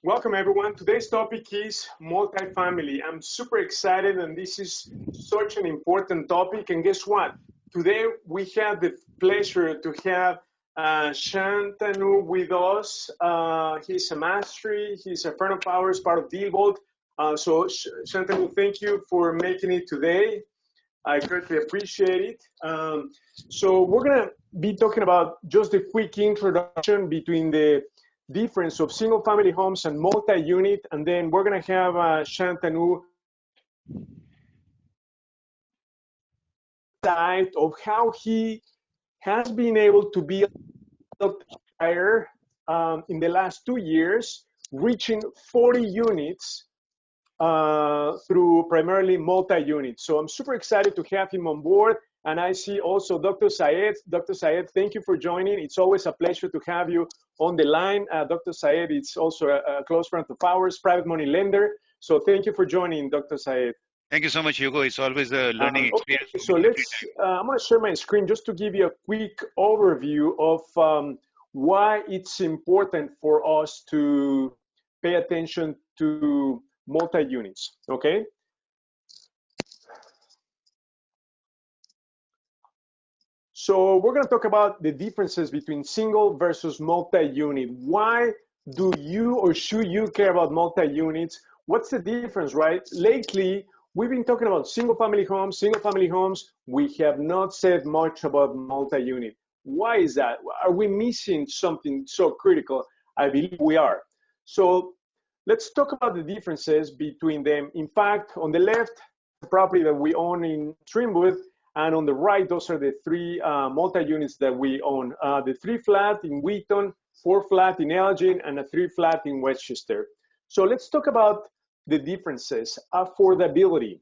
Welcome everyone. Today's topic is multifamily. I'm super excited and this is such an important topic. And guess what? Today we have the pleasure to have Shantanu with us. He's a mastery, he's a friend of ours, part of DealVault. So Shantanu, thank you for making it today. I greatly appreciate it. So we're gonna be talking about just a quick introduction between the difference of single family homes and multi-unit, and then we're going to have Shantanu side of how he has been able to build higher in the last 2 years, reaching 40 units through primarily multi-units. So I'm super excited to have him on board. And I see also Dr. Syed. Dr. Syed, thank you for joining. It's always a pleasure to have you on the line. Dr. Syed is also a close friend of ours, private money lender. So thank you for joining, Dr. Syed. Thank you so much, Hugo. It's always a learning experience. Okay, so I'm going to share my screen just to give you a quick overview of why it's important for us to pay attention to multi-units, okay? So we're going to talk about the differences between single versus multi-unit. Why do you or should you care about multi-units? What's the difference, right? Lately, we've been talking about single family homes. We have not said much about multi-unit. Why is that? Are we missing something so critical? I believe we are. So let's talk about the differences between them. In fact, on the left, the property that we own in Trimwood, and on the right, those are the three multi-units that we own. The 3 flat in Wheaton, 4 flat in Elgin, and a 3 flat in Westchester. So let's talk about the differences. Affordability.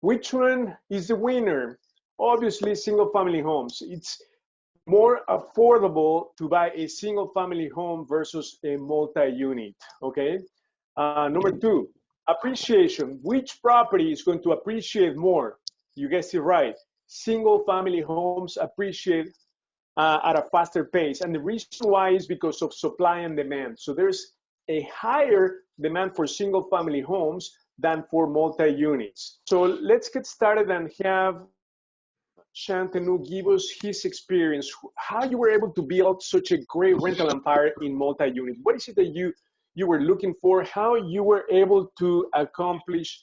Which one is the winner? Obviously, single family homes. It's more affordable to buy a single family home versus a multi-unit, okay? Number 2, appreciation. Which property is going to appreciate more? You guessed it right. Single family homes appreciate at a faster pace. And the reason why is because of supply and demand. So there's a higher demand for single family homes than for multi-units. So let's get started and have Shantanu give us his experience, how you were able to build such a great rental empire in multi-unit. What is it that you were looking for? How you were able to accomplish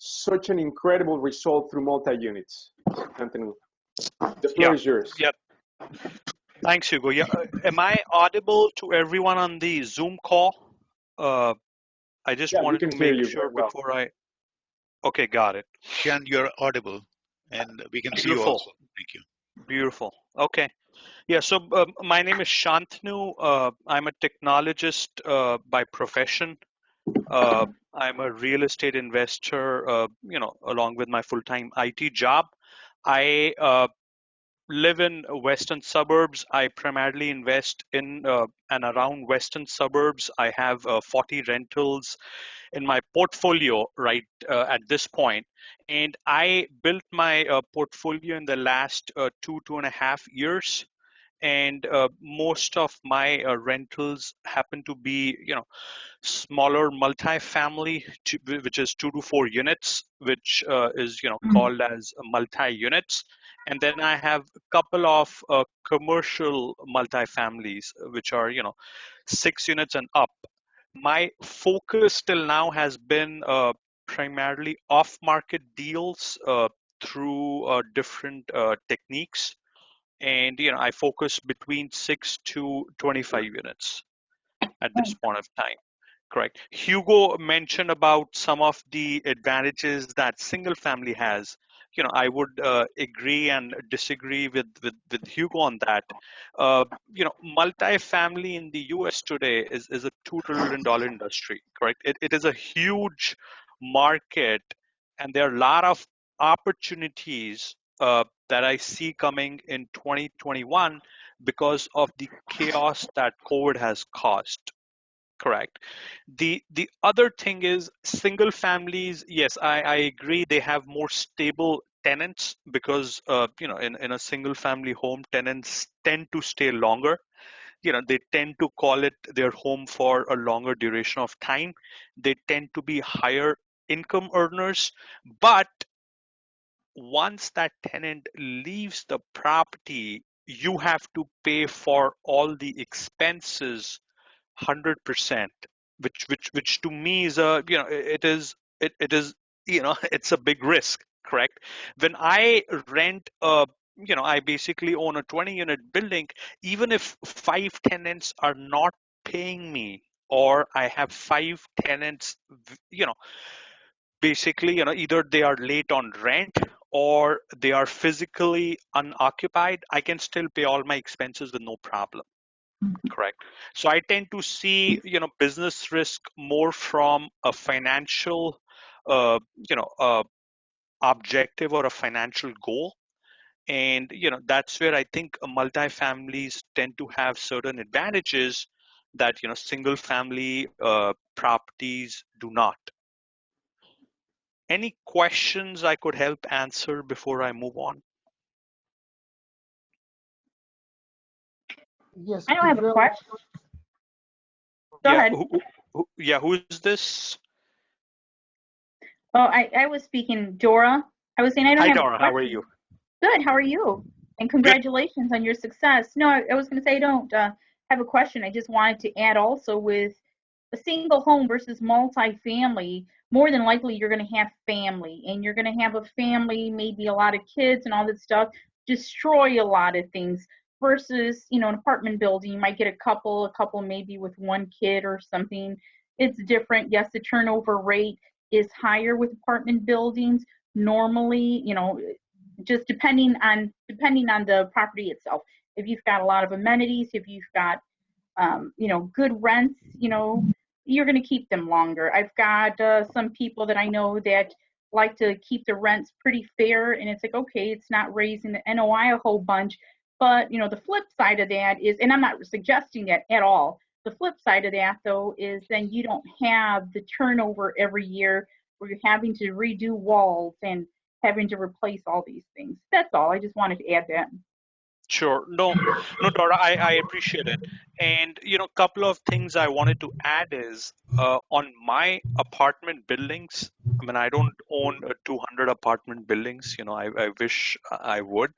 such an incredible result through multi-units? Shantanu, the floor is yours. Yep. Thanks, Hugo. Yeah. Am I audible to everyone on the Zoom call? I just wanted to make sure before I. Okay, got it. Shan, you're audible, and we can see you also. Thank you. Beautiful. Okay. Yeah. So my name is Shantanu. I'm a technologist by profession. I'm a real estate investor. Along with my full-time IT job. I live in western suburbs. I primarily invest in and around western suburbs. I have 40 rentals in my portfolio right at this point. And I built my portfolio in the last 2.5 years. And most of my rentals happen to be, smaller multifamily, which is 2 to 4 units, which is, called as multi-units. And then I have a couple of commercial multifamilies, which are, 6 units and up. My focus till now has been primarily off-market deals through different techniques. And, I focus between 6 to 25 units at this point of time. Correct. Hugo mentioned about some of the advantages that single family has. I would agree and disagree with Hugo on that. Multifamily in the US today is a $2 trillion industry, correct? It is a huge market, and there are a lot of opportunities that I see coming in 2021 because of the chaos that COVID has caused. Correct. The other thing is single families. Yes, I agree. They have more stable tenants because in a single family home, tenants tend to stay longer. they tend to call it their home for a longer duration of time. They tend to be higher income earners, but once that tenant leaves the property, you have to pay for all the expenses 100%, which to me is a it is it's a big risk, correct? When I rent I basically own a 20-unit building. Even if five tenants are not paying me, or I have five tenants, you know basically, either they are late on rent or they are physically unoccupied, I can still pay all my expenses with no problem. Correct. So I tend to see, business risk more from a financial, uh, you know, uh, objective or a financial goal. And, that's where I think multifamilies tend to have certain advantages that, single family properties do not. Any questions I could help answer before I move on? Yes, I don't have a question. Go Yeah. ahead. Who's this? Oh, I was speaking, Dora. I was saying I don't Hi, have a Dora. How are you? question. Good. How are you? And Good. congratulations on your success. No, I was going to say I don't have a question. I just wanted to add also with a single home versus multifamily. More than likely, you're going to have family, and you're going to have a family, maybe a lot of kids and all this stuff, destroy a lot of things. Versus, an apartment building, you might get a couple maybe with one kid or something. It's different. Yes, the turnover rate is higher with apartment buildings normally, just depending on the property itself. If you've got a lot of amenities, if you've got good rents, you're going to keep them longer. I've got some people that I know that like to keep the rents pretty fair, and it's like, okay, it's not raising the NOI a whole bunch, but the flip side of that is, and I'm not suggesting that at all. The flip side of that, though, is then you don't have the turnover every year where you're having to redo walls and having to replace all these things. That's all. I just wanted to add that. Sure. No, no, Dora, I appreciate it. And, couple of things I wanted to add is on my apartment buildings, I mean, I don't own 200 apartment buildings. I wish I would,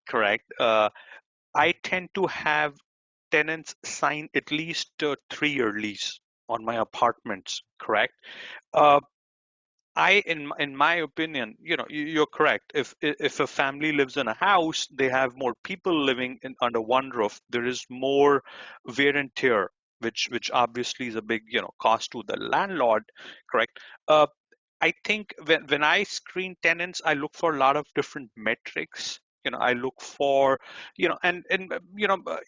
correct? I tend to have tenants sign at least a 3-year lease on my apartments, correct? Uh, in my opinion, you're correct. If a family lives in a house, they have more people living under one roof. There is more wear and tear, which obviously is a big, cost to the landlord. Correct. Uh, I think when I screen tenants, I look for a lot of different metrics. I look for,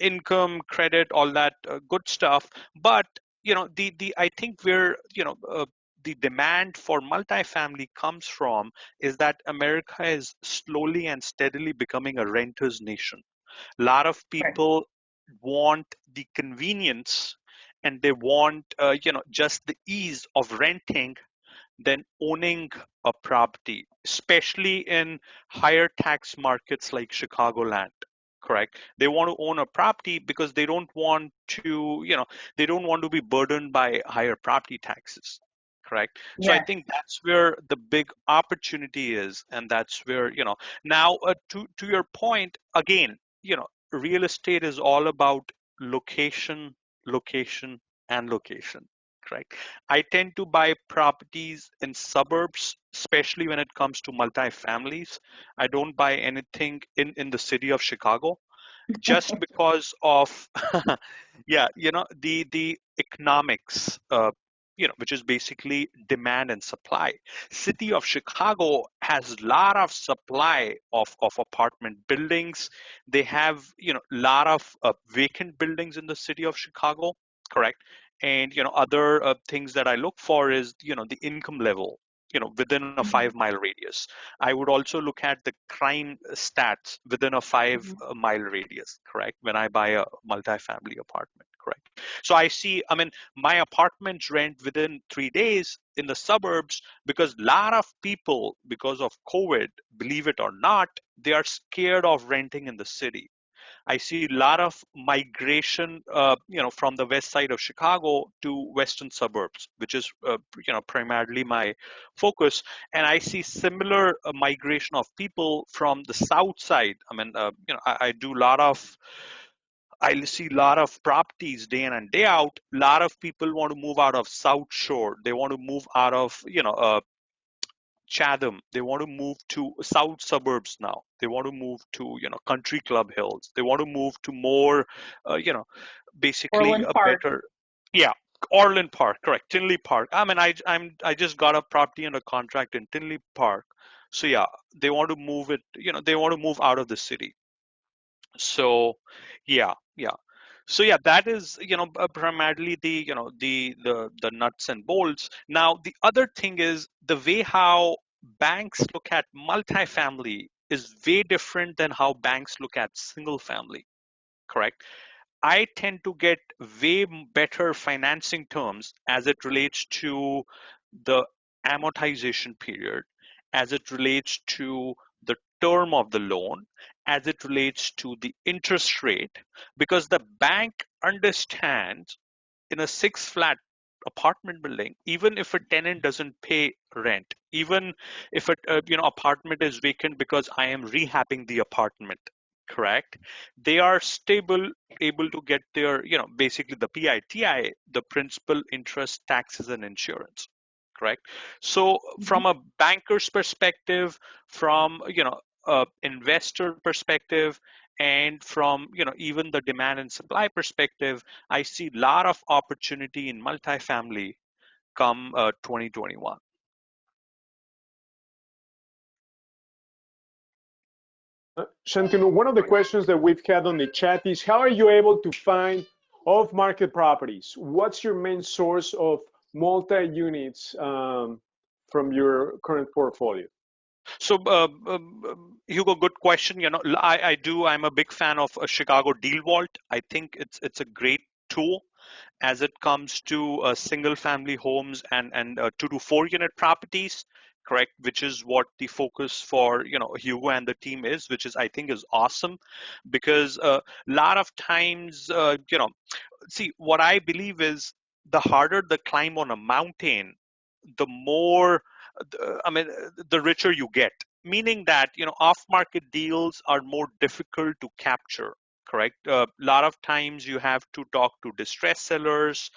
income, credit, all that good stuff. But the I think where the demand for multifamily comes from is that America is slowly and steadily becoming a renter's nation. A lot of Right. people want the convenience, and they want just the ease of renting than owning a property, especially in higher tax markets like Chicagoland. Correct. They want to own a property because they don't want to be burdened by higher property taxes. Correct. So I Yes. think that's where the big opportunity is, and that's where now to your point again, real estate is all about location, location, and location. Correct. I tend to buy properties in suburbs, especially when it comes to multifamilies. I don't buy anything in the city of Chicago just because of yeah, the economics, which is basically demand and supply. City of Chicago has a lot of supply of apartment buildings. They have lot of vacant buildings in the city of Chicago, correct? And other things that I look for is the income level within a Mhm. 5 mile radius. I would also look at the crime stats within a 5 Mhm. mile radius, correct? When I buy a multifamily apartment, correct? So I see, I mean, my apartments rent within 3 days in the suburbs because a lot of people, because of COVID, believe it or not, they are scared of renting in the city. I see a lot of migration, from the west side of Chicago to western suburbs, which is, primarily my focus. And I see similar migration of people from the south side. I mean, I do a lot of I see a lot of properties day in and day out. A lot of people want to move out of South Shore. They want to move out of, Chatham. They want to move to south suburbs now. They want to move to, Country Club Hills. They want to move to more, basically Orland a Park. better, yeah, Orland Park, correct. Tinley Park. I mean, I just got a property under contract in Tinley Park. So yeah, they want to move it, they want to move out of the city. So yeah. So yeah, that is, primarily the, the nuts and bolts. Now the other thing is the way how banks look at multifamily is way different than how banks look at single family, correct? I tend to get way better financing terms as it relates to the amortization period, as it relates to the term of the loan, as it relates to the interest rate, because the bank understands in a six flat apartment building, even if a tenant doesn't pay rent, even if a apartment is vacant because I am rehabbing the apartment, correct, they are stable, able to get their, basically the PITI, the principal, interest, taxes, and insurance, correct. So from a banker's perspective, from, investor perspective, and from, even the demand and supply perspective, I see a lot of opportunity in multifamily come 2021. Shantanu, one of the questions that we've had on the chat is how are you able to find off-market properties? What's your main source of multi-units from your current portfolio? So, Hugo, good question. I'm a big fan of ChicagoDealVault. I think it's a great tool as it comes to single family homes and 2 to 4 unit properties, correct, which is what the focus for, Hugo and the team is, which is, I think, is awesome, because a lot of times, see, what I believe is the harder the climb on a mountain, the more, the richer you get. Meaning that, off-market deals are more difficult to capture, correct? A lot of times you have to talk to distressed sellers.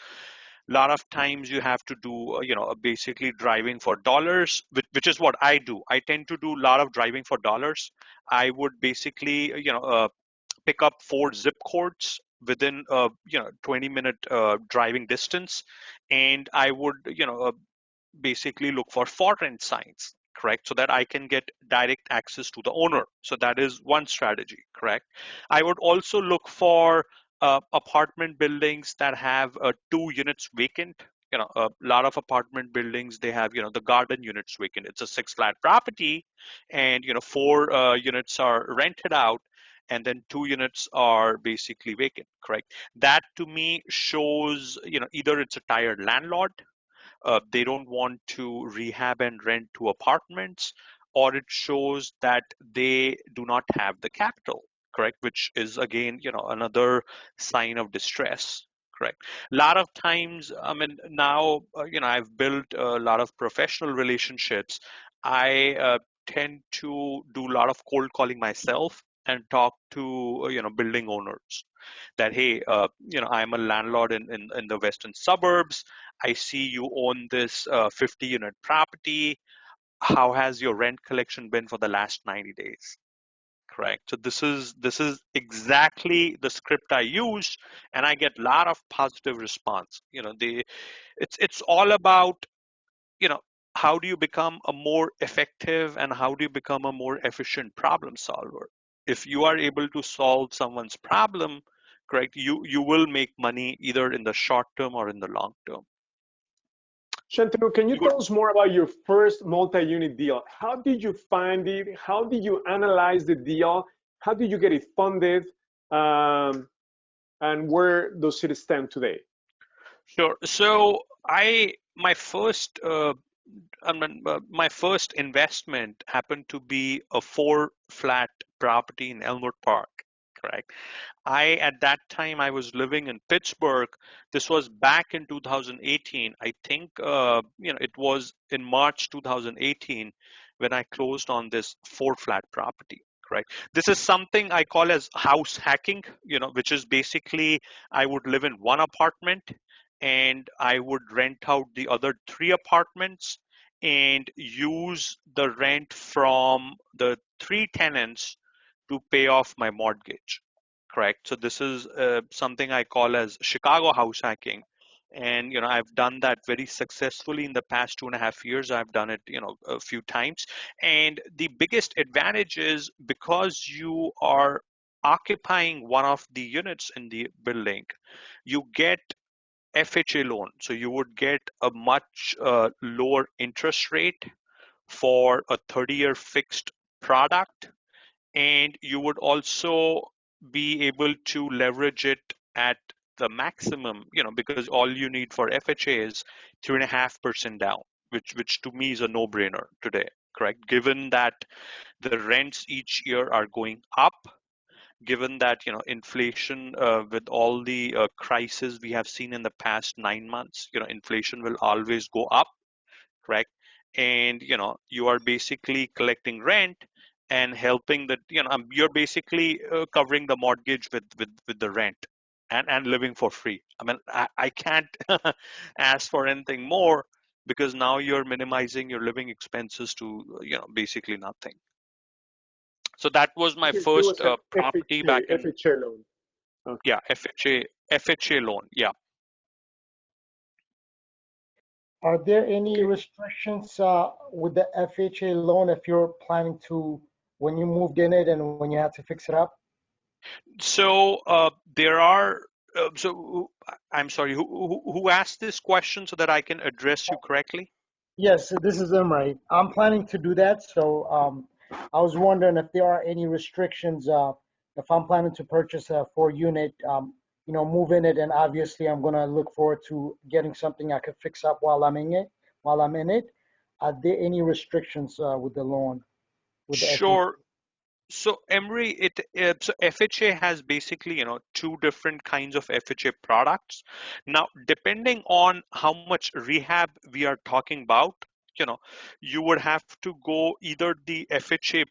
A lot of times you have to do, basically driving for dollars, which is what I do. I tend to do a lot of driving for dollars. I would basically, pick up 4 zip codes within 20-minute driving distance, and I would, basically look for foreign signs, correct, so that I can get direct access to the owner. So that is one strategy, correct. I would also look for apartment buildings that have 2 units vacant. A lot of apartment buildings, they have, the garden units vacant. It's a 6 flat property, and 4 units are rented out, and then 2 units are basically vacant, correct. That to me shows, either it's a tired landlord, they don't want to rehab and rent to apartments, or it shows that they do not have the capital, correct, which is again, another sign of distress, correct. A lot of times, I mean, now, I've built a lot of professional relationships. I tend to do a lot of cold calling myself and talk to, building owners, that, hey, I'm a landlord in the western suburbs. I see you own this 50-unit property. How has your rent collection been for the last 90 days? Correct. So this is exactly the script I use, and I get a lot of positive response. It's all about, you know how do you become a more effective and how do you become a more efficient problem solver. If you are able to solve someone's problem, correct, you will make money either in the short term or in the long term. Shantanu, can you tell us more about your first multi-unit deal? How did you find it? How did you analyze the deal? How did you get it funded? And where does it stand today? Sure. So my first my first investment happened to be a 4 flat property in Elmwood Park. correct? At that time, I was living in Pittsburgh. This was back in 2018. I think, it was in March 2018 when I closed on this 4-flat property. Correct. This is something I call as house hacking, which is basically I would live in one apartment and I would rent out the other 3 apartments and use the rent from the 3 tenants to pay off my mortgage. Correct. So this is something I call as Chicago house hacking. And I've done that very successfully in the past 2.5 years. I've done it a few times. And the biggest advantage is because you are occupying one of the units in the building, you get FHA loan. So you would get a much lower interest rate for a 30-year fixed product, and you would also be able to leverage it at the maximum, because all you need for FHA is 3.5% down, which to me is a no-brainer today, correct? Given that the rents each year are going up, given that inflation, with all the crises we have seen in the past 9 months, inflation will always go up, correct? And you are basically collecting rent and helping that, you're basically covering the mortgage with the rent and living for free. I mean, I can't ask for anything more, because now you're minimizing your living expenses to basically nothing. So that was my It first was an property back in, FHA loan. Okay. yeah, FHA loan. Yeah. Are there any restrictions with the FHA loan if you're planning to, when you moved in it and when you had to fix it up? So there are. I'm sorry. Who asked this question so that I can address you correctly? Yes, this is Imre. I'm planning to do that, so I was wondering if there are any restrictions if I'm planning to purchase a 4-unit, move in it, and obviously I'm gonna look forward to getting something I could fix up while I'm in it. While I'm in it, are there any restrictions with the loan, with the FHA? Sure. So Emery, so FHA has basically 2 different kinds of FHA products. Now, depending on how much rehab we are talking about, you know, you would have to go either the FHA,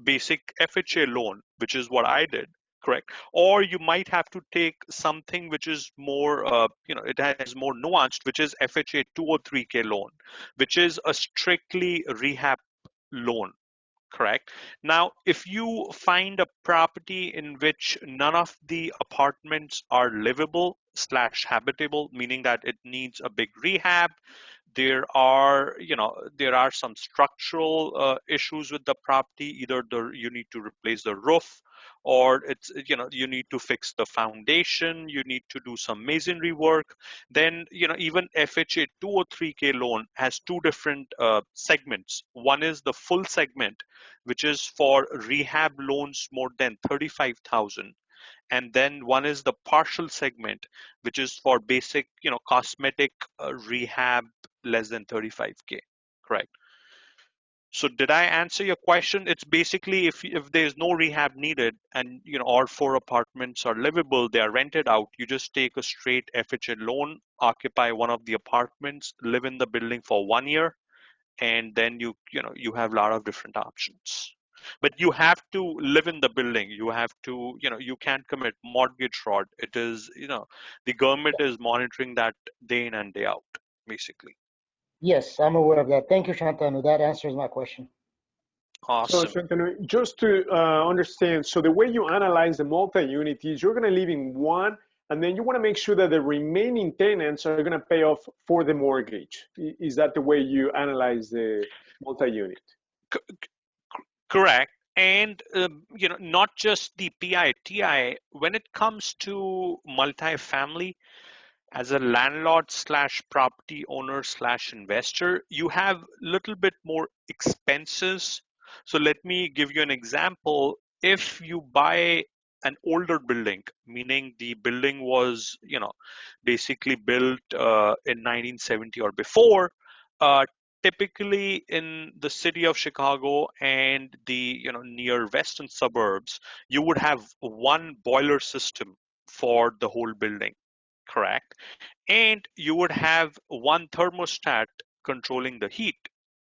basic FHA loan, which is what I did, correct? Or you might have to take something which is more, it has more nuanced, which is FHA 203K loan, which is a strictly rehab loan. Correct. Now, if you find a property in which none of the apartments are livable slash habitable, meaning that it needs a big rehab, there are some structural issues with the property. Either you need to replace the roof, or you need to fix the foundation, you need to do some masonry work. Then even FHA 203K loan has 2 different segments. One is the full segment, which is for rehab loans more than 35,000, and then one is the partial segment, which is for basic cosmetic rehab less than 35K. Correct. So did I answer your question? It's basically if there's no rehab needed, and all 4 apartments are livable, they are rented out, you just take a straight FHA loan, occupy one of the apartments, live in the building for 1 year, and then you have a lot of different options. But you have to live in the building. You have to, you can't commit mortgage fraud. It is, the government is monitoring that day in and day out, basically. Yes, I'm aware of that. Thank you, Shantanu. That answers my question. So, Awesome. Shantanu, just to understand, so the way you analyze the multi-unit is you're going to live in one, and then you want to make sure that the remaining tenants are going to pay off for the mortgage. Is that the way you analyze the multi-unit? Correct. And not just the PITI. When it comes to multifamily, as a landlord slash property owner slash investor, you have a little bit more expenses. So let me give you an example. If you buy an older building, meaning the building was, basically built in 1970 or before, typically in the city of Chicago and the near western suburbs, you would have one boiler system for the whole building, correct? And you would have one thermostat controlling the heat,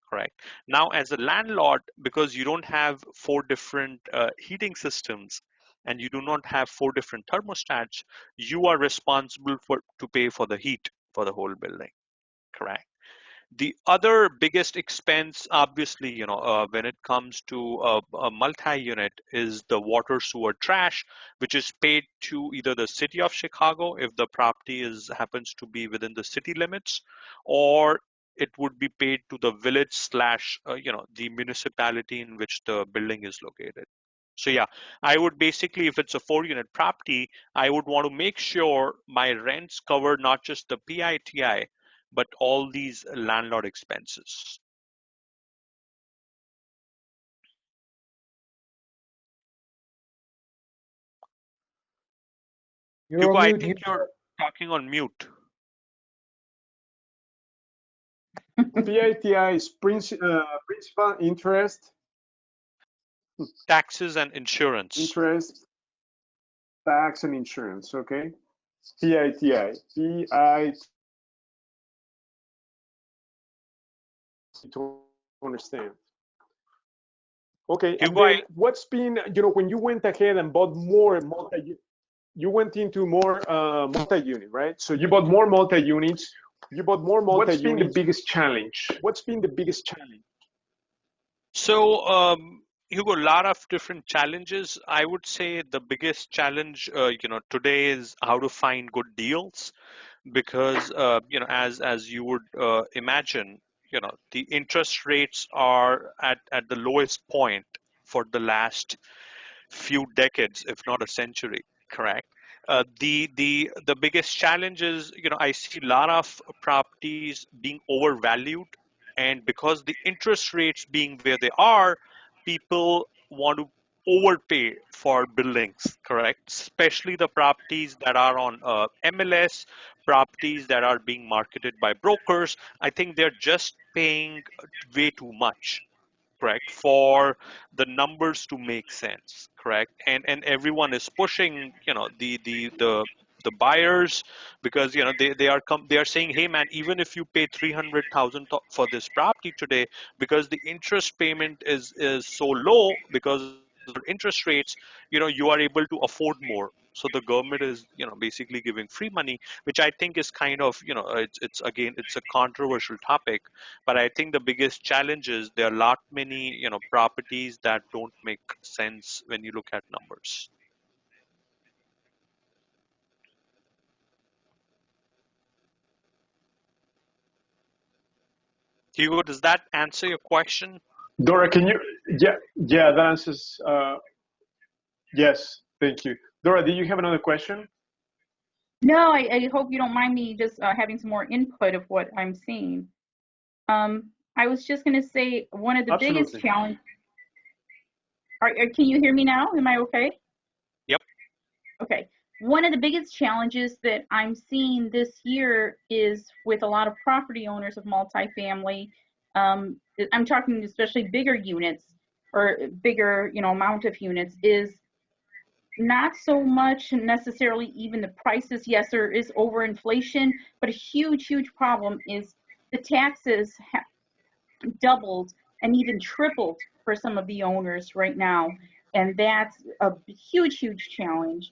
correct? Now, as a landlord, because you don't have four different heating systems and you do not have four different thermostats, you are responsible for to pay for the heat for the whole building, correct? The other biggest expense, obviously, when it comes to a multi-unit, is the water, sewer, trash, which is paid to either the city of Chicago if the property is happens to be within the city limits, or it would be paid to the village slash, the municipality in which the building is located. So yeah, I would basically, if it's a 4-unit property, I would want to make sure my rents cover not just the PITI, but all these landlord expenses. You're Hugo, on I mute. think you're talking on mute. PITI is principal, interest, Taxes and insurance. tax, and insurance. Okay. PITI. PI to understand. Okay, and Hugo, then what's been, when you went ahead and bought more you went into more multi-unit, right? So you bought more multi-units. What's been the biggest challenge? so Hugo, a lot of different challenges. I would say the biggest challenge, today is how to find good deals, because as you would imagine, the interest rates are at the lowest point for the last few decades, if not a century, correct? The biggest challenge is, I see a lot of properties being overvalued, and because the interest rates being where they are, people want to overpay for buildings, correct? Especially the properties that are on MLS, properties that are being marketed by brokers. I think they're just paying way too much, correct, for the numbers to make sense, correct? And everyone is pushing, the buyers, because they are saying, hey man, even if you pay 300,000 for this property today, because the interest payment is so low because of interest rates, you are able to afford more. So the government is, basically giving free money, which I think is kind of, it's again, it's a controversial topic. But I think the biggest challenge is there are a lot many, properties that don't make sense when you look at numbers. Hugo, does that answer your question? Dora, can you? Yeah, that answers. Yes, thank you. Dora, do you have another question? No, I hope you don't mind me just having some more input of what I'm seeing. I was just going to say one of the biggest Absolutely. challenges. Can you hear me now? Am I okay? Yep. Okay. One of the biggest challenges that I'm seeing this year is with a lot of property owners of multifamily. I'm talking especially bigger units or bigger, amount of units, is not so much necessarily even the prices. Yes, there is overinflation, but a huge, huge problem is the taxes doubled and even tripled for some of the owners right now. And that's a huge, huge challenge,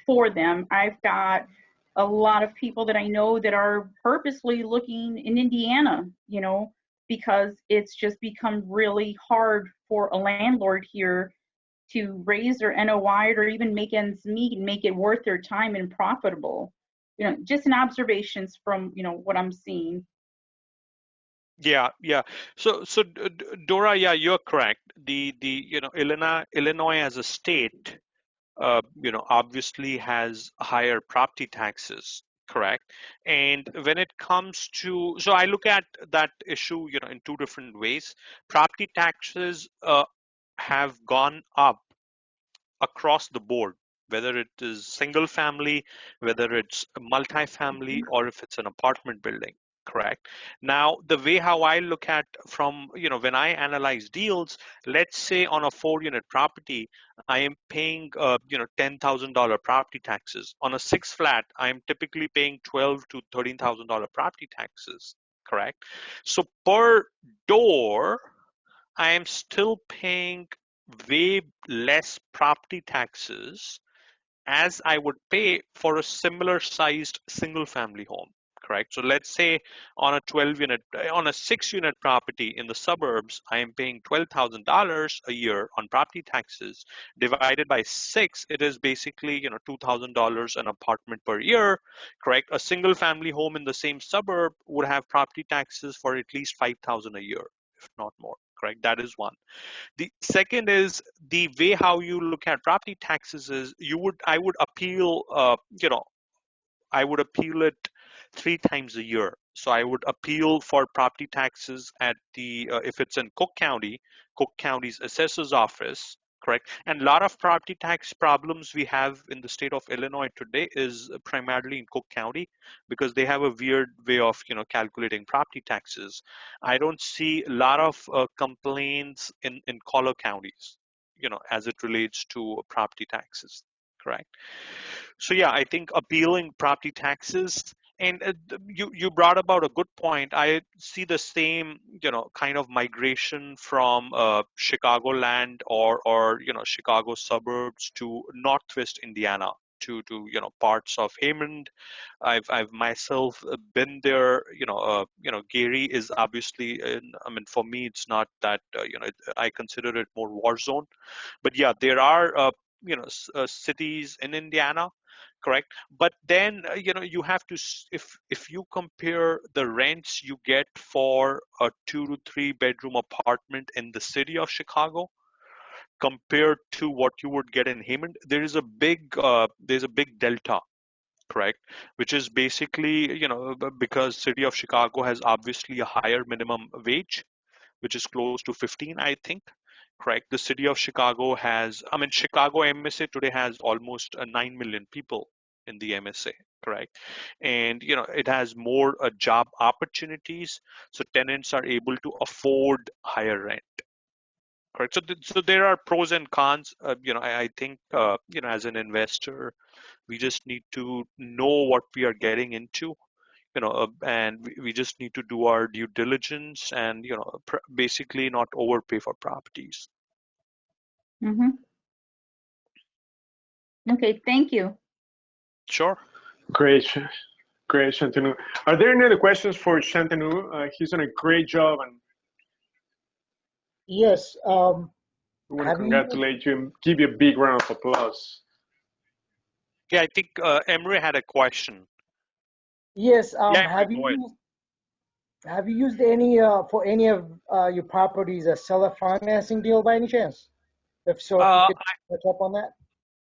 for them. I've got a lot of people that I know that are purposely looking in Indiana, because it's just become really hard for a landlord here to raise their NOI or even make ends meet and make it worth their time and profitable. Just an observations from, what I'm seeing. Yeah. So Dora, yeah, you're correct. The Illinois as a state, obviously has higher property taxes, correct? And when it comes to, so I look at that issue, in two different ways. Property taxes have gone up across the board, whether it is single family, whether it's multifamily, or if it's an apartment building. correct? Now, the way how I look at from, when I analyze deals, let's say on a 4-unit property, I am paying, $10,000 property taxes. On a 6 flat, I am typically paying $12,000 to $13,000 property taxes, correct? So per door, I am still paying way less property taxes as I would pay for a similar sized single family home, correct? So let's say on a 6-unit property in the suburbs, I am paying $12,000 a year on property taxes. Divided by 6, it is basically, $2,000 an apartment per year, correct? A single family home in the same suburb would have property taxes for at least $5,000 a year, if not more, correct? That is one. The second is the way how you look at property taxes is I would appeal, I would appeal it 3 times a year. So I would appeal for property taxes at the, if it's in Cook County's assessor's office, correct? And a lot of property tax problems we have in the state of Illinois today is primarily in Cook County because they have a weird way of, calculating property taxes. I don't see a lot of complaints in collar counties, as it relates to property taxes, correct? So yeah, I think appealing property taxes, and you brought about a good point. I see the same, kind of migration from Chicagoland or Chicago suburbs to Northwest Indiana to parts of Hammond. I've myself been there. Gary is obviously, I mean, for me, it's not that I consider it more war zone, but yeah, there are cities in Indiana, correct? But then you have to, if you compare the rents you get for a 2 to 3 bedroom apartment in the city of Chicago compared to what you would get in Hammond, there's a big delta, correct? Which is basically, because city of Chicago has obviously a higher minimum wage, which is close to 15, I think, correct? The city of Chicago has, I mean, Chicago MSA today has almost 9 million people in the MSA, correct? And, it has more job opportunities, so tenants are able to afford higher rent, correct? So there are pros and cons. I think, as an investor, we just need to know what we are getting into, and we just need to do our due diligence and, basically not overpay for properties. Mm-hmm. Okay, thank you. Sure. Great, great, Shantanu. Are there any other questions for Shantanu? He's done a great job, and Yes. we want to congratulate you and give you a big round of applause. Yeah, I think Emery had a question. Yes. Yeah, Have you used any for any of your properties a seller financing deal by any chance? If so, if you could touch up on that.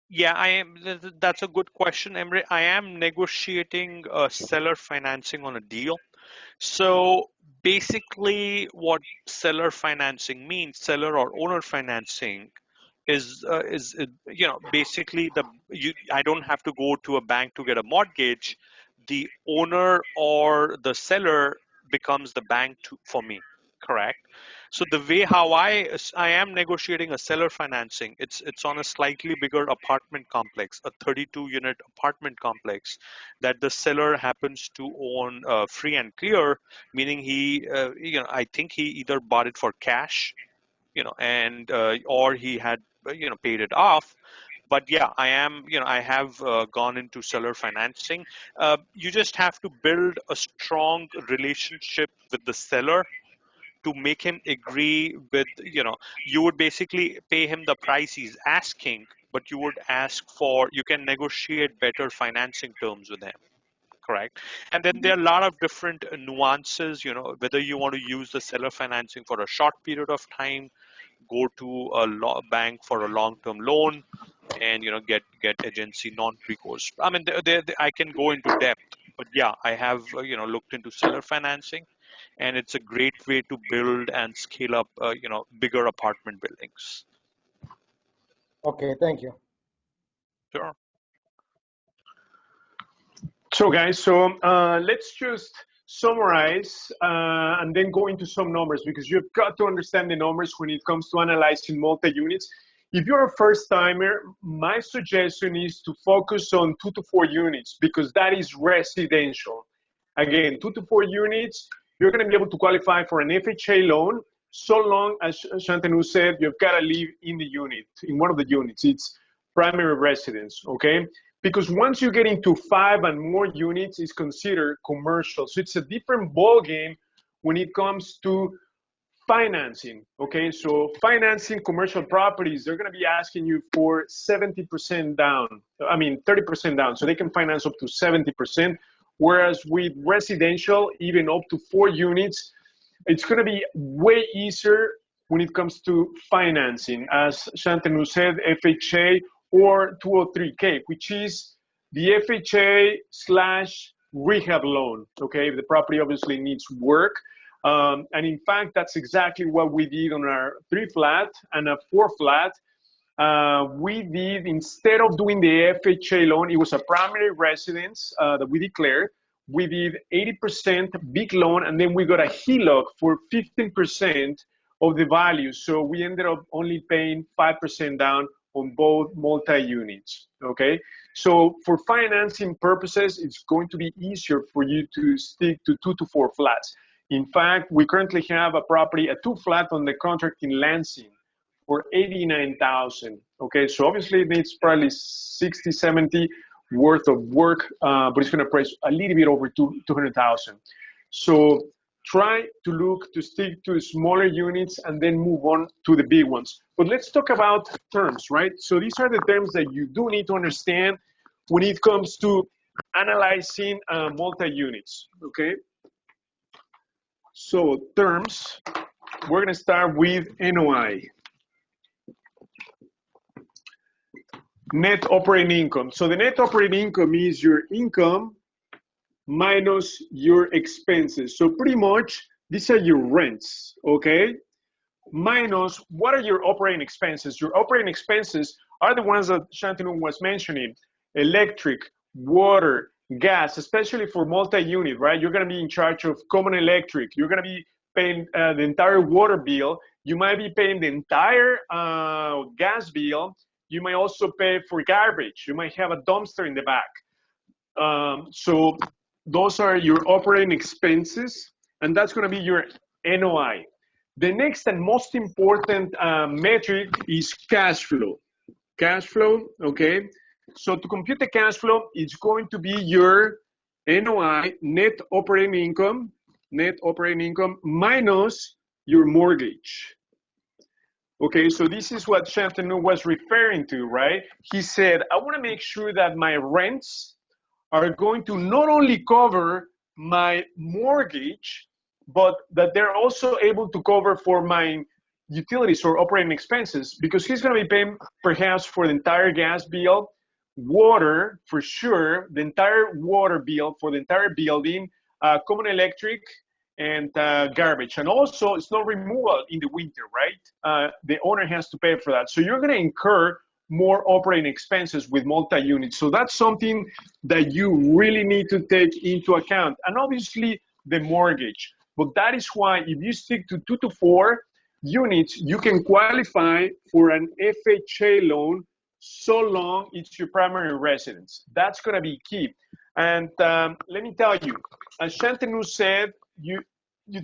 Yeah, I am. That's a good question, Emery. I am negotiating seller financing on a deal. So basically, what seller financing means, seller or owner financing, is basically I don't have to go to a bank to get a mortgage. The owner or the seller becomes the bank for me, correct? So the way how I am negotiating a seller financing, it's on a slightly bigger apartment complex, a 32-unit apartment complex that the seller happens to own free and clear, meaning I think he either bought it for cash, and or he had paid it off. But yeah, I have gone into seller financing. You just have to build a strong relationship with the seller to make him agree with, you would basically pay him the price he's asking, but you can negotiate better financing terms with him, correct? And then there are a lot of different nuances, whether you want to use the seller financing for a short period of time, go to a bank for a long-term loan, and get agency non-recourse. I mean, I can go into depth, but yeah, I have looked into seller financing, and it's a great way to build and scale up bigger apartment buildings. Okay, thank you. Sure. So guys, let's just summarize and then go into some numbers, because you've got to understand the numbers when it comes to analyzing multi-units. If you're a first timer, my suggestion is to focus on 2 to 4 units, because that is residential. Again, 2 to 4 units, you're going to be able to qualify for an FHA loan, so long as Shantanu said, you've got to live in the unit, in one of the units. It's primary residence, okay? Because once you get into 5 and more units, it's considered commercial. So it's a different ball game when it comes to financing, okay? So financing commercial properties, they're going to be asking you for 70% down. I mean, 30% down. So they can finance up to 70%. Whereas with residential, even up to 4 units, it's going to be way easier when it comes to financing. As Shantanu said, FHA or 203K, which is the FHA / rehab loan, okay? If the property obviously needs work. And in fact, that's exactly what we did on our 3 flat and a 4 flat. We did, instead of doing the FHA loan, it was a primary residence that we declared. We did 80% big loan, and then we got a HELOC for 15% of the value. So we ended up only paying 5% down on both multi-units, okay? So for financing purposes, it's going to be easier for you to stick to 2 to 4 flats. In fact, we currently have a property, a 2 flat on the contract in Lansing for $89,000, okay? So obviously it needs probably 60, 70 worth of work, but it's gonna price a little bit over 200,000. So try to stick to smaller units and then move on to the big ones. But let's talk about terms, right? So these are the terms that you do need to understand when it comes to analyzing multi-units, okay? So terms, we're gonna start with NOI. Net operating income. So the net operating income is your income minus your expenses. So pretty much these are your rents, okay? Minus what are your operating expenses? Your operating expenses are the ones that Shantanu was mentioning: electric, water, gas, especially for multi-unit, right? You're gonna be in charge of common electric. You're gonna be paying the entire water bill. You might be paying the entire gas bill. You might also pay for garbage. You might have a dumpster in the back. So those are your operating expenses, and that's going to be your NOI. The next and most important metric is cash flow. Cash flow, okay? So to compute the cash flow, it's going to be your NOI, net operating income minus your mortgage. Okay, so this is what Shantanu was referring to, right? He said, I want to make sure that my rents are going to not only cover my mortgage, but that they're also able to cover for my utilities or operating expenses, because he's going to be paying perhaps for the entire gas bill, water for sure, the entire water bill for the entire building, common electric, and garbage. And also, snow removal in the winter, right? The owner has to pay for that. So you're going to incur more operating expenses with multi-units. So that's something that you really need to take into account. And obviously, the mortgage. But that is why if you stick to 2 to 4 units, you can qualify for an FHA loan so long it's your primary residence. That's going to be key. And let me tell you, as Shantanu said, you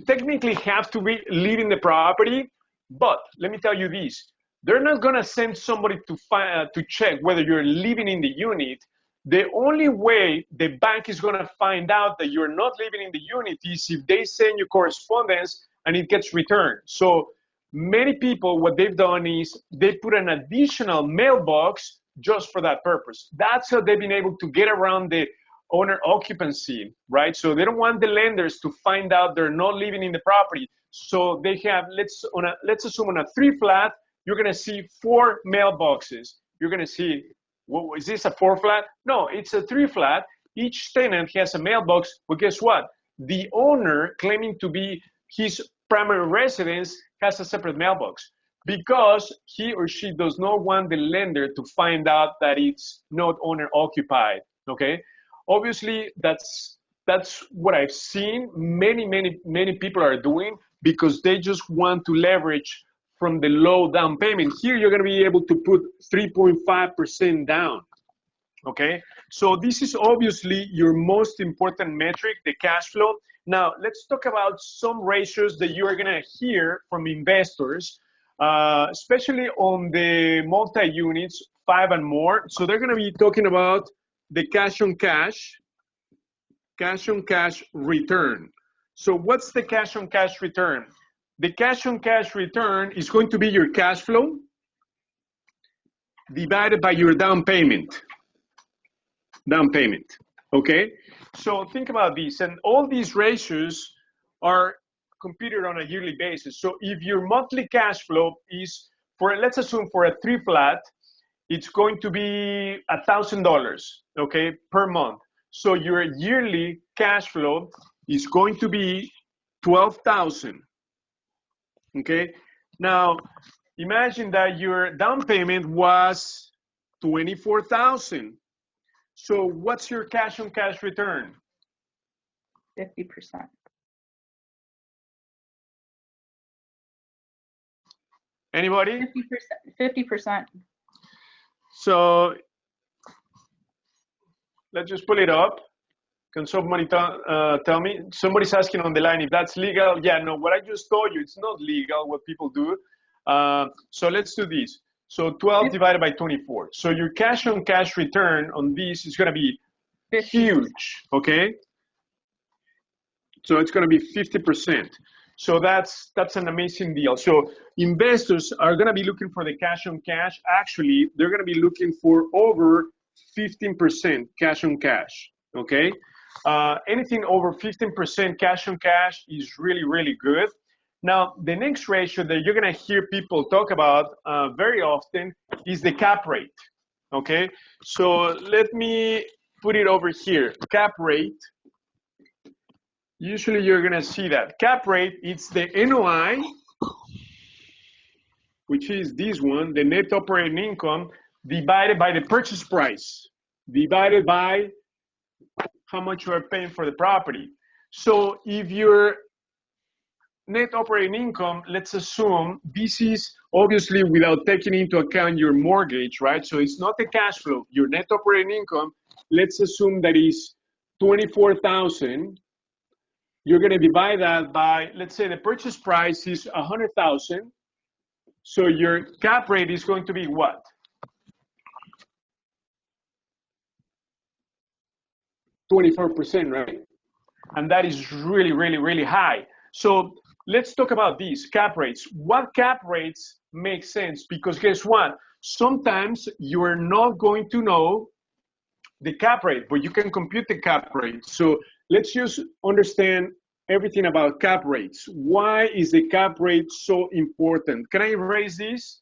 technically have to be leaving the property, but let me tell you this: they're not going to send somebody to check whether you're living in the unit. The only way the bank is going to find out that you're not living in the unit is if they send you correspondence and it gets returned. So many people, what they've done is they put an additional mailbox just for that purpose. That's how they've been able to get around the owner occupancy, right? So they don't want the lenders to find out they're not living in the property. So they have, let's assume on a 3 flat, you're gonna see 4 mailboxes. You're gonna see, well, is this a 4 flat? No, it's a 3 flat. Each tenant has a mailbox, but guess what? The owner claiming to be his primary residence has a separate mailbox because he or she does not want the lender to find out that it's not owner occupied, okay? Obviously, that's That's what I've seen many people are doing because they just want to leverage from the low down payment. Here, you're going to be able to put 3.5% down. Okay, so this is obviously your most important metric, the cash flow. Now, let's talk about some ratios that you are going to hear from investors, especially on the multi-units, 5 and more. So they're going to be talking about the cash on cash return. So what's the cash on cash return? The cash on cash return is going to be your cash flow divided by your down payment. Okay? So think about this, and all these ratios are computed on a yearly basis. So if your monthly cash flow is, let's assume for a 3 flat, it's going to be $1,000, okay, per month. So your yearly cash flow is going to be $12,000, okay? Now, imagine that your down payment was $24,000. So what's your cash on cash return? 50%. Anybody? 50%. So let's just pull it up. Can somebody tell me? Somebody's asking on the line if that's legal. Yeah, no, what I just told you, it's not legal what people do. So let's do this. So 12 divided by 24. So your cash on cash return on this is going to be 50%. Huge, okay? So it's going to be 50%. So that's an amazing deal. So investors are going to be looking for the cash on cash. Actually, they're going to be looking for over 15% cash on cash, okay? Anything over 15% cash on cash is really, really good. Now, the next ratio that you're going to hear people talk about very often is the cap rate, okay? So let me put it over here. Cap rate. Usually you're going to see that. Cap rate, it's the NOI, which is this one, the net operating income, divided by the purchase price, divided by how much you are paying for the property. So if your net operating income, let's assume this is obviously without taking into account your mortgage, right? So it's not the cash flow. Your net operating income, let's assume that is 24,000. You're going to divide that by, let's say the purchase price is 100,000. So your cap rate is going to be what? 24%, right? And that is really, really, really high. So let's talk about these cap rates. What cap rates make sense? Because guess what? Sometimes you're not going to know the cap rate, but you can compute the cap rate. So let's just understand everything about cap rates. Why is the cap rate so important? Can I erase this?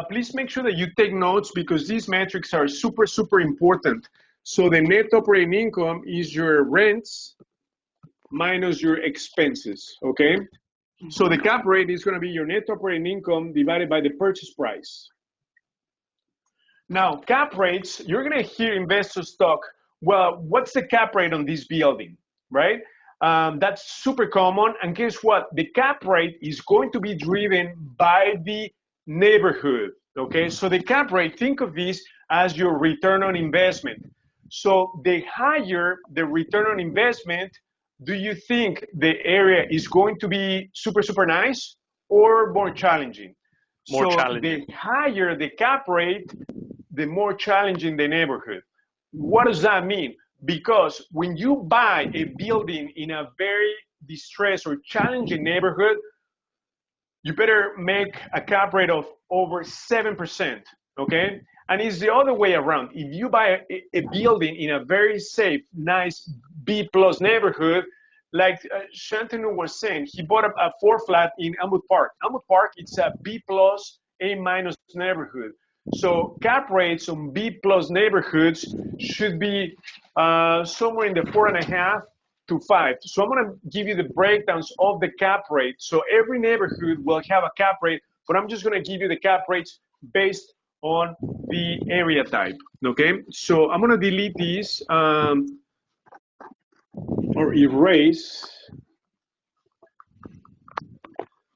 Please make sure that you take notes because these metrics are super, super important. So the net operating income is your rents minus your expenses, okay? So the cap rate is going to be your net operating income divided by the purchase price. Now, cap rates, you're going to hear investors talk, well, what's the cap rate on this building, right? That's super common. And guess what? The cap rate is going to be driven by the neighborhood, okay? So the cap rate, think of this as your return on investment. So the higher the return on investment, do you think the area is going to be super, super nice or more challenging? More challenging. The higher the cap rate, the more challenging the neighborhood. What does that mean? Because when you buy a building in a very distressed or challenging neighborhood, you better make a cap rate of over 7%, okay? And it's the other way around. If you buy a building in a very safe, nice B+ neighborhood, like Shantanu was saying, he bought a 4 flat in Elmwood Park. Elmwood Park, it's a B+, A- neighborhood. So cap rates on B+ neighborhoods should be somewhere in the 4.5 to 5. So I'm going to give you the breakdowns of the cap rate. So every neighborhood will have a cap rate, but I'm just going to give you the cap rates based on the area type. Okay, so I'm going to delete these. or erase.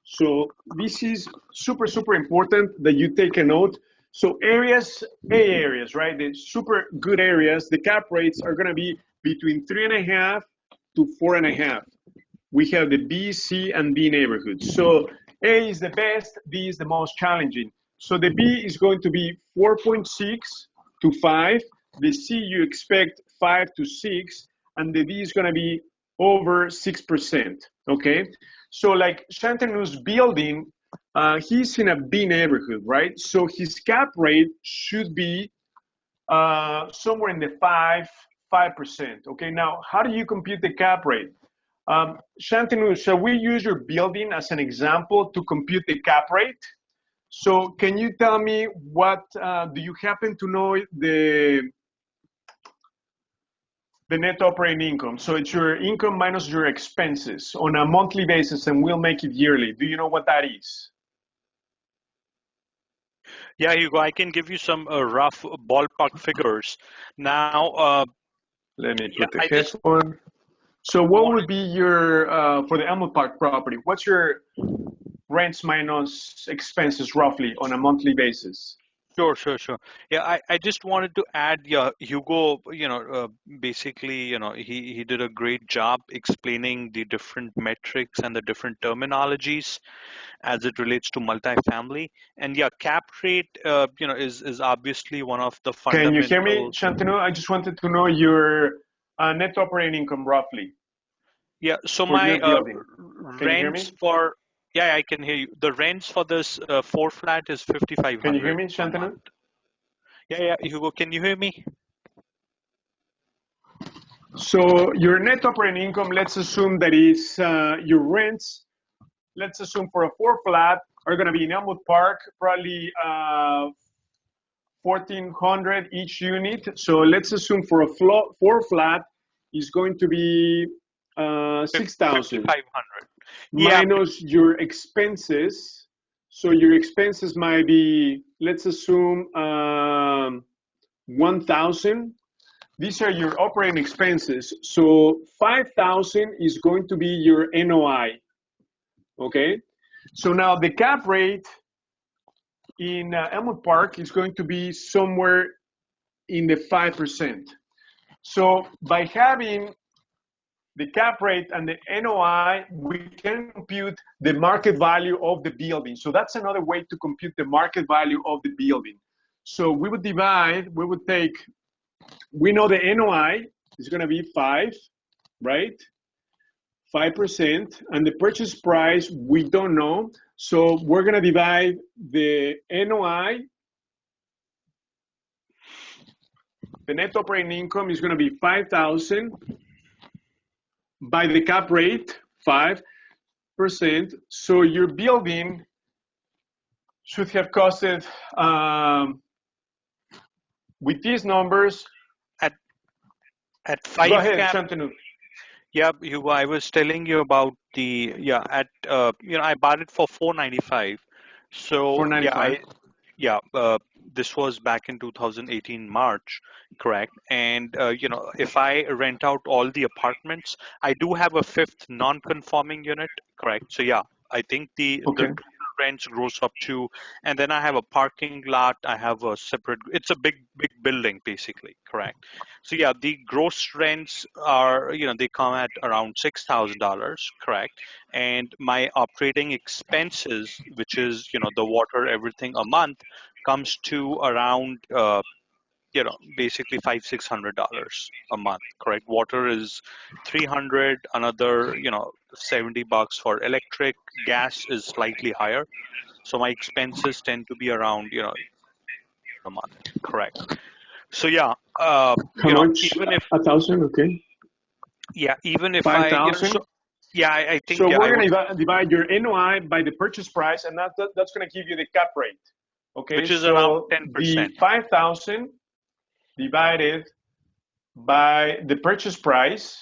So this is super, super important that you take a note. So areas, A areas, right? The super good areas, the cap rates are gonna be between 3.5 to 4.5. We have the B, C, and D neighborhoods. So A is the best, B is the most challenging. So the B is going to be 4.6 to 5. The C you expect 5 to 6, and the D is gonna be over 6%, okay? So like Chantanu's building, he's in a B neighborhood, right? So his cap rate should be somewhere in the 5%, okay? Now, how do you compute the cap rate? Shantanu, shall we use your building as an example to compute the cap rate? So can you tell me what, do you happen to know the net operating income? So it's your income minus your expenses on a monthly basis, and we'll make it yearly. Do you know what that is? Yeah, Hugo, I can give you some rough ballpark figures. Now, let me put the headphone. So what would be your, for the Elmwood Park property, what's your rents minus expenses roughly on a monthly basis? Sure. Yeah, I just wanted to add, yeah, Hugo, basically, he did a great job explaining the different metrics and the different terminologies as it relates to multifamily. And yeah, cap rate, is obviously one of the fundamental. Can you hear me, Shantanu? I just wanted to know your net operating income roughly. Yeah, so my rents for, yeah, I can hear you. The rents for this 4 flat is 5,500. Can you hear me, Shantanu? Yeah, Hugo, can you hear me? So your net operating income, let's assume that is your rents. Let's assume for a 4 flat are going to be in Elmwood Park, probably 1,400 each unit. So let's assume for a 4 flat is going to be 6,000 minus your expenses. So your expenses might be, let's assume 1,000. These are your operating expenses. So 5,000 is going to be your NOI. Okay. So now the cap rate in Elmwood Park is going to be somewhere in the 5%. So by having the cap rate and the NOI, we can compute the market value of the building. So that's another way to compute the market value of the building. So we would divide, we know the NOI is going to be 5, right? 5%, and the purchase price, we don't know. So we're going to divide the NOI. The net operating income is going to be 5,000 by the cap rate, 5%. So your building should have costed, with these numbers, at 5 go ahead, cap. Shantanu. Yeah, Hugo, I was telling you about the, I bought it for $495. So $495. This was back in 2018 March, correct? And if I rent out all the apartments, I do have a 5th non-conforming unit, correct? So yeah, I think the total rents grows up to, and then I have a parking lot. I have a separate. It's a big building, basically, correct? So yeah, the gross rents are, they come at around $6,000, correct? And my operating expenses, which is, the water, everything a month, comes to around, basically $500-600 a month, correct? Water is 300, another, $70 for electric. Gas is slightly higher. So my expenses tend to be around, a month, correct? So yeah, How much? even if 1,000, okay. Yeah, even if 5,000. I think. So we're going to divide your NOI by the purchase price, and that's going to give you the cap rate. Okay, which is so around 10%. The 5,000 divided by the purchase price,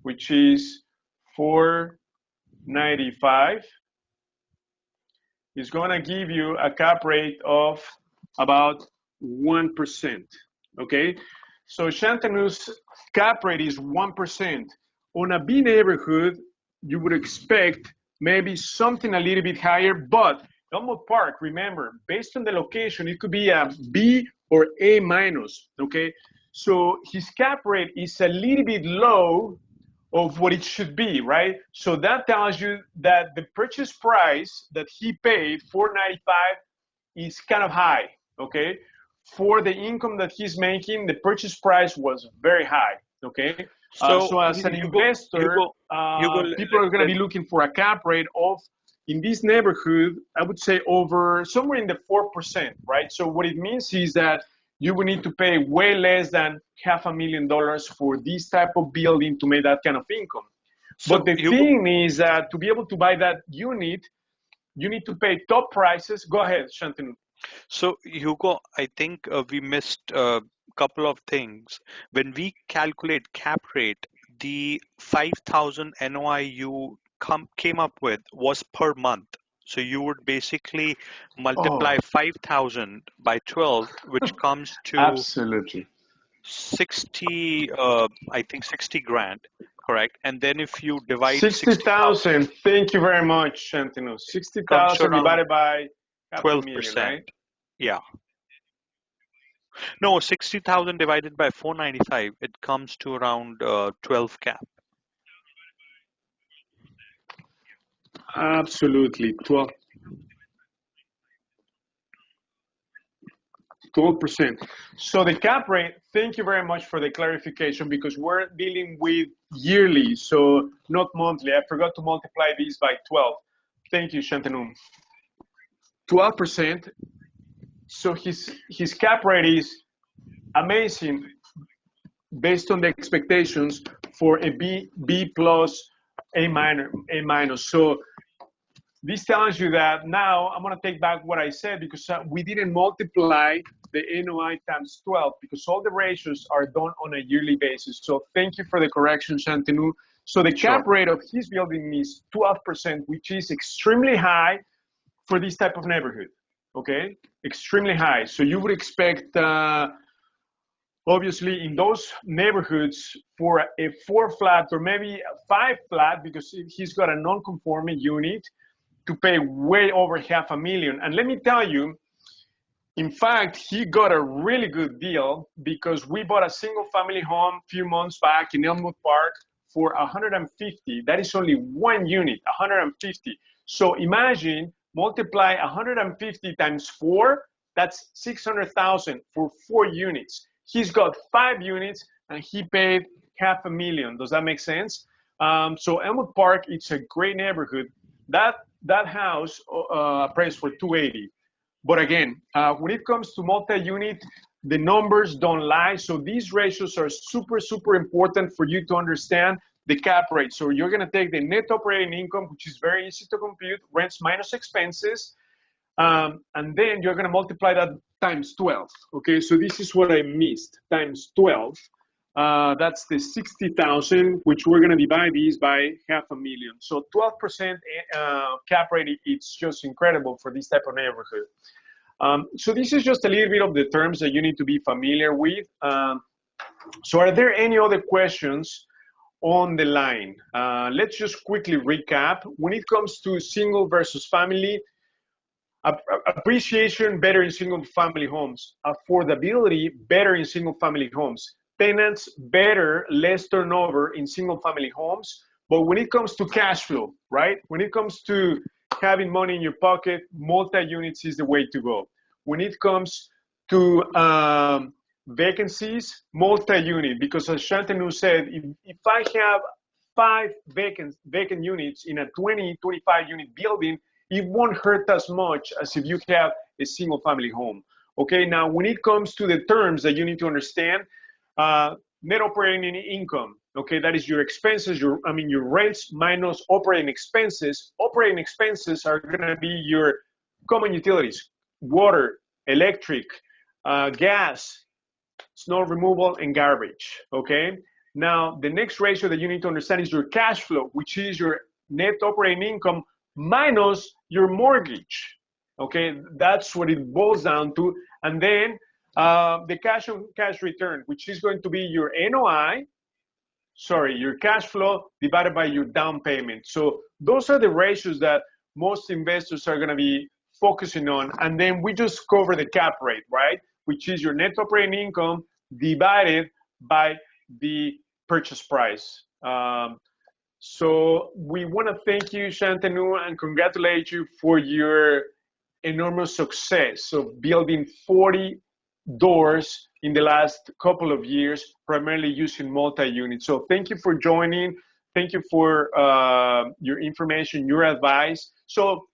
which is 495, is going to give you a cap rate of about 1%. Okay, so Shantanu's cap rate is 1%. On a B neighborhood, you would expect maybe something a little bit higher, but Elmwood Park, remember, based on the location, it could be a B or A minus, okay? So his cap rate is a little bit low of what it should be, right? So that tells you that the purchase price that he paid, $495, is kind of high, okay? For the income that he's making, the purchase price was very high, okay? So as an investor, people are going to be looking for a cap rate of, in this neighborhood, I would say over somewhere in the 4%, right? So what it means is that you will need to pay way less than $500,000 for this type of building to make that kind of income. So but the thing is that to be able to buy that unit, you need to pay top prices. Go ahead, Shantanu. So Hugo, I think we missed a couple of things. When we calculate cap rate, the 5,000 NOI you came up with was per month. So you would basically multiply 5,000 by 12, which comes to absolutely 60, I think 60 grand, correct? And then if you divide 60,000, thank you very much, Shantanu. 60,000 divided by 12%, right? Yeah. No, 60,000 divided by 495, it comes to around 12 cap. Absolutely, 12%. So the cap rate, thank you very much for the clarification, because we're dealing with yearly, so not monthly. I forgot to multiply these by 12. Thank you, Shantanu. 12%. So his cap rate is amazing based on the expectations for a B plus, A minus. So this tells you that now I'm going to take back what I said, because we didn't multiply the NOI times 12 because all the ratios are done on a yearly basis. So thank you for the correction, Shantanu. So the cap rate of his building is 12%, which is extremely high for this type of neighborhood, okay? Extremely high. So you would expect, obviously, in those neighborhoods for a 4 flat or maybe 5 flat, because he's got a non-conforming unit, to pay way over $500,000. And let me tell you, in fact, he got a really good deal, because we bought a single family home a few months back in Elmwood Park for 150. That is only one unit, 150. So imagine, multiply 150 times 4, that's 600,000 for 4 units. He's got 5 units and he paid $500,000. Does that make sense? So Elmwood Park, it's a great neighborhood. That house priced for $280. But again, when it comes to multi-unit, the numbers don't lie. So these ratios are super, super important for you to understand the cap rate. So you're going to take the net operating income, which is very easy to compute, rents minus expenses, and then you're going to multiply that times 12. Okay, so this is what I missed, times 12. That's the 60,000, which we're going to divide these by $500,000. So 12% cap rate, it's just incredible for this type of neighborhood. So this is just a little bit of the terms that you need to be familiar with. So are there any other questions on the line? Let's just quickly recap. When it comes to single versus family, appreciation better in single family homes, affordability better in single family homes, tenants better, less turnover in single family homes. But when it comes to cash flow, right? When it comes to having money in your pocket, multi-units is the way to go. When it comes to vacancies, multi-unit, because as Shantanu said, if I have 5 vacant units in a 20, 25 unit building, it won't hurt as much as if you have a single family home. Okay, now when it comes to the terms that you need to understand, net operating income, okay, that is your expenses, your rents minus operating expenses. Operating expenses are gonna be your common utilities, water, electric, gas, snow removal, and garbage, okay? Now, the next ratio that you need to understand is your cash flow, which is your net operating income minus your mortgage, okay? That's what it boils down to. And then the cash on cash return, which is going to be your NOI. your cash flow divided by your down payment. So those are the ratios that most investors are going to be focusing on. And then we just cover the cap rate, right? Which is your net operating income divided by the purchase price. So we want to thank you, Shantanu, and congratulate you for your enormous success of building 40 doors in the last couple of years, primarily using multi-unit. So thank you for joining. Thank you for your information, your advice. So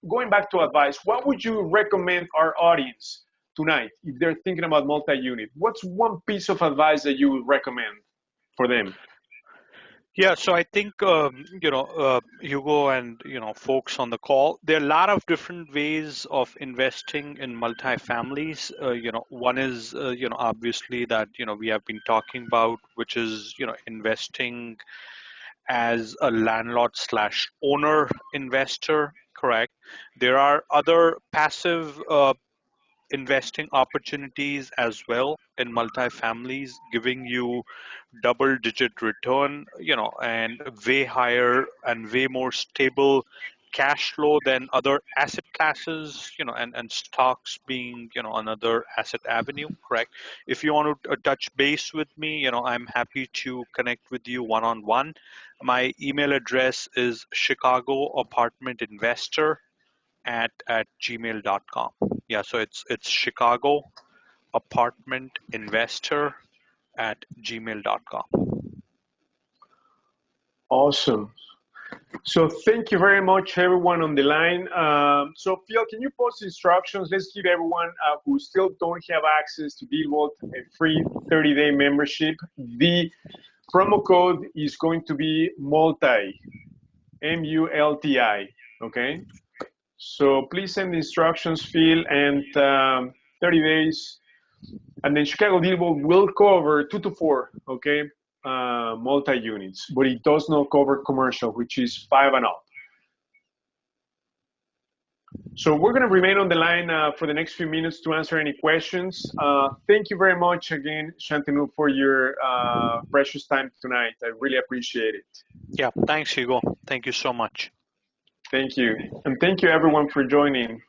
going back to advice, what would you recommend our audience tonight if they're thinking about multi-unit? What's one piece of advice that you would recommend for them? Yeah, so I think Hugo and folks on the call, there are a lot of different ways of investing in multifamilies. One is obviously that we have been talking about, which is investing as a landlord slash owner investor. Correct. There are other passive investing opportunities as well in multifamilies, giving you double digit return, and way higher and way more stable cash flow than other asset classes, and stocks being, another asset avenue. Correct. If you want to touch base with me, I'm happy to connect with you one-on-one. My email address is chicagoapartmentinvestor@gmail.com. Yeah, so it's Chicago Apartment Investor at gmail.com. Awesome. So thank you very much, everyone on the line. So Phil, can you post instructions? Let's give everyone who still don't have access to DealVault a free 30-day membership. The promo code is going to be MULTI, M-U-L-T-I, okay? So please send the instructions, Phil, and 30 days. And then Chicago DealVault will cover 2 to 4, okay, multi-units, but it does not cover commercial, which is 5 and up. So we're going to remain on the line for the next few minutes to answer any questions. Thank you very much again, Shantanu, for your precious time tonight. I really appreciate it. Yeah, thanks, Hugo. Thank you so much. Thank you. And thank you, everyone, for joining.